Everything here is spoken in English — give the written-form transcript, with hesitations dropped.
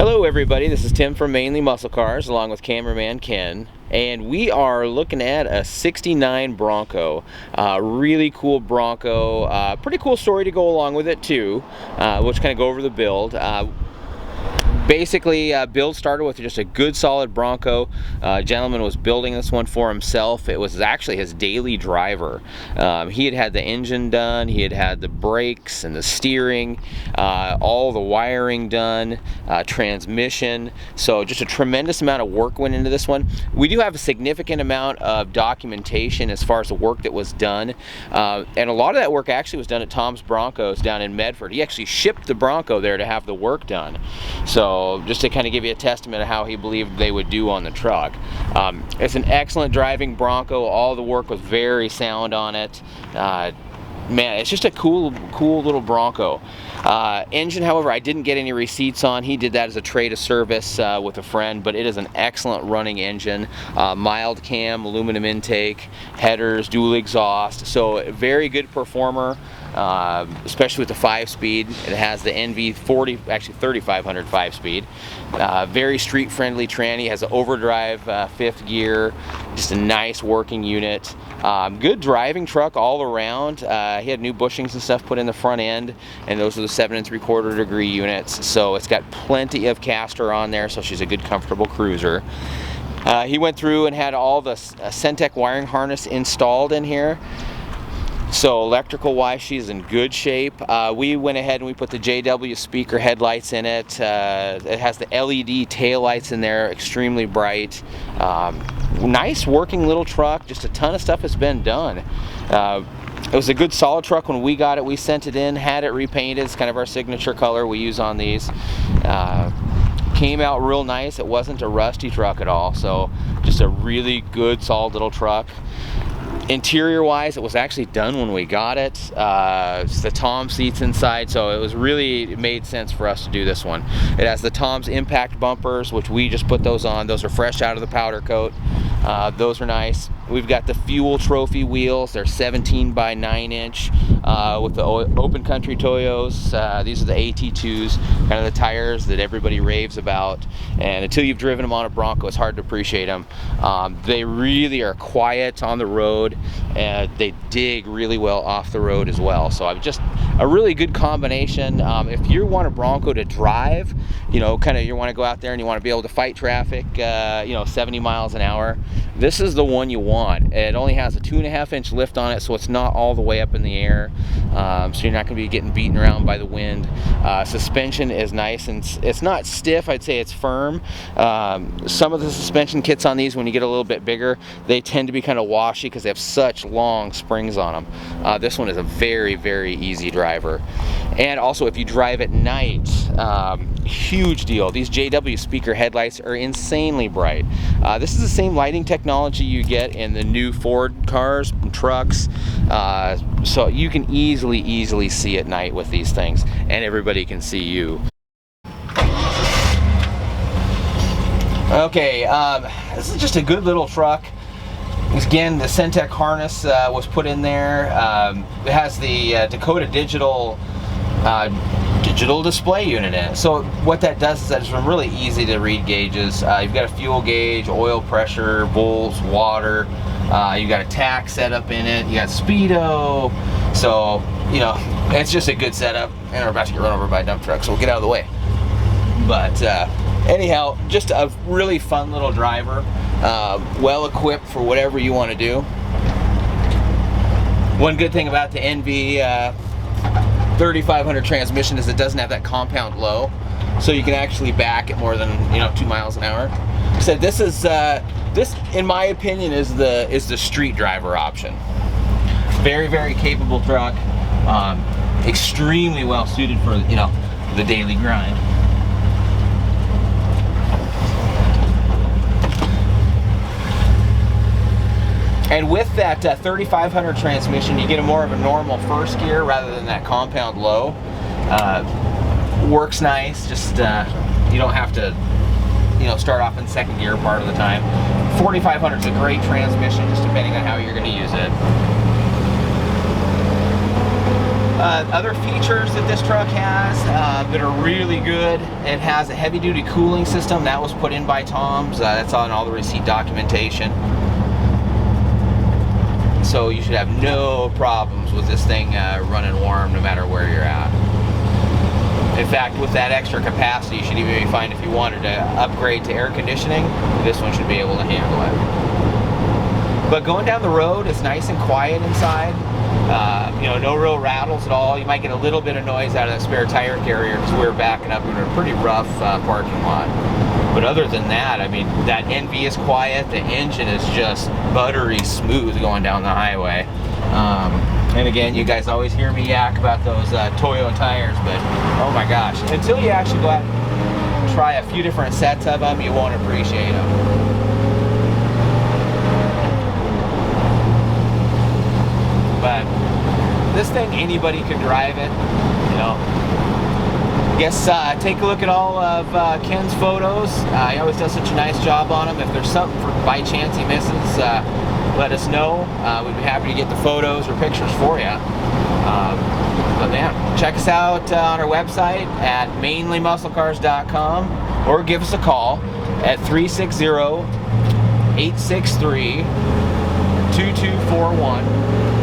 Hello everybody, this is Tim from Mainly Muscle Cars along with cameraman Ken, and we are looking at a 69 Bronco. Really cool Bronco, pretty cool story to go along with it too. We'll just kind of go over the build. Basically, build started with just a good solid Bronco. Gentleman was building this one for himself. It was actually his daily driver. He had had the engine done, he had had the brakes and the steering, all the wiring done, transmission. So just a tremendous amount of work went into this one. We do have a significant amount of documentation as far as the work that was done. And a lot of that work actually was done at Tom's Broncos down in Medford. He actually shipped the Bronco there to have the work done. So just to kind of give you a testament of how he believed they would do on the truck. It's an excellent driving Bronco. All the work was very sound on it. Man, it's just a cool little Bronco. Engine, however, I didn't get any receipts on. He did that as a trade of service with a friend, but it is an excellent running engine. Mild cam, aluminum intake, headers, dual exhaust. So a very good performer, especially with the 5-speed. It has the NV40, actually 3500 5-speed. Very street friendly tranny, has an overdrive 5th gear, just a nice working unit. Good driving truck all around. He had new bushings and stuff put in the front end, and those are the 7 3/4 degree units. So it's got plenty of caster on there, so she's a good, comfortable cruiser. He went through and had all the Centec wiring harness installed in here. So electrical wise, she's in good shape. We went ahead and we put the JW speaker headlights in it. It has the LED taillights in there, extremely bright. Nice working little truck, just a ton of stuff has been done. It was a good solid truck when we got it. We sent it in, had it repainted. It's kind of our signature color we use on these. Came out real nice. It wasn't a rusty truck at all, so just a really good solid little truck. Interior wise, it was actually done when we got it. It's the Tom seats inside, so it made sense for us to do this one. It has the Tom's impact bumpers, which we just put those on. Those are fresh out of the powder coat. Those are nice. We've got the Fuel Trophy wheels. They're 17 by 9 inch with the Open Country Toyos. These are the AT2s, kind of the tires that everybody raves about. And until you've driven them on a Bronco, it's hard to appreciate them. They really are quiet on the road, and they dig really well off the road as well. So I'm just a really good combination. If you want a Bronco to drive, you want to go out there and you want to be able to fight traffic, 70 miles an hour, this is the one you want. It only has a 2.5 inch lift on it, so it's not all the way up in the air. So you're not going to be getting beaten around by the wind. Suspension is nice, and it's not stiff. I'd say it's firm. Some of the suspension kits on these, when you get a little bit bigger, they tend to be kind of washy because they have such long springs on them. This one is a very, very easy driver. And also, if you drive at night, huge deal. These JW speaker headlights are insanely bright. This is the same lighting technology you get in the new Ford cars and trucks. So you can easily see at night with these things, and everybody can see you. Okay, this is just a good little truck. Again, the Centec harness was put in there. It has the Dakota digital display unit in it. So what that does is that it's really easy to read gauges. You've got a fuel gauge, oil pressure, volts, water. You've got a tach setup in it. You got speedo. So it's just a good setup. And we're about to get run over by a dump truck, so we'll get out of the way. But anyhow, just a really fun little driver. Well equipped for whatever you want to do. One good thing about the NV 3500 transmission is it doesn't have that compound low, so you can actually back at more than 2 miles an hour. So this is this, in my opinion, is the street driver option. Very, very capable truck, extremely well suited for the daily grind. And with that 3500 transmission, you get a more of a normal first gear rather than that compound low. Works nice, just you don't have to start off in second gear part of the time. 4500 is a great transmission, just depending on how you're going to use it. Other features that this truck has that are really good, it has a heavy-duty cooling system that was put in by Tom's. That's on all the receipt documentation. So you should have no problems with this thing running warm no matter where you're at. In fact, with that extra capacity, you should even be fine if you wanted to upgrade to air conditioning. This one should be able to handle it. But going down the road, it's nice and quiet inside. You know, no real rattles at all. You might get a little bit of noise out of the spare tire carrier because we were backing up in a pretty rough parking lot. But other than that, I mean, that NV is quiet. The engine is just buttery smooth going down the highway. And again, you guys always hear me yak about those Toyo tires, but oh my gosh, until you actually go out and try a few different sets of them, you won't appreciate them. But this thing, anybody can drive it, you know. Guess take a look at all of Ken's photos. He always does such a nice job on them. If there's something by chance he misses, let us know. We'd be happy to get the photos or pictures for you. But yeah, check us out on our website at mainlymusclecars.com or give us a call at 360-863-2241.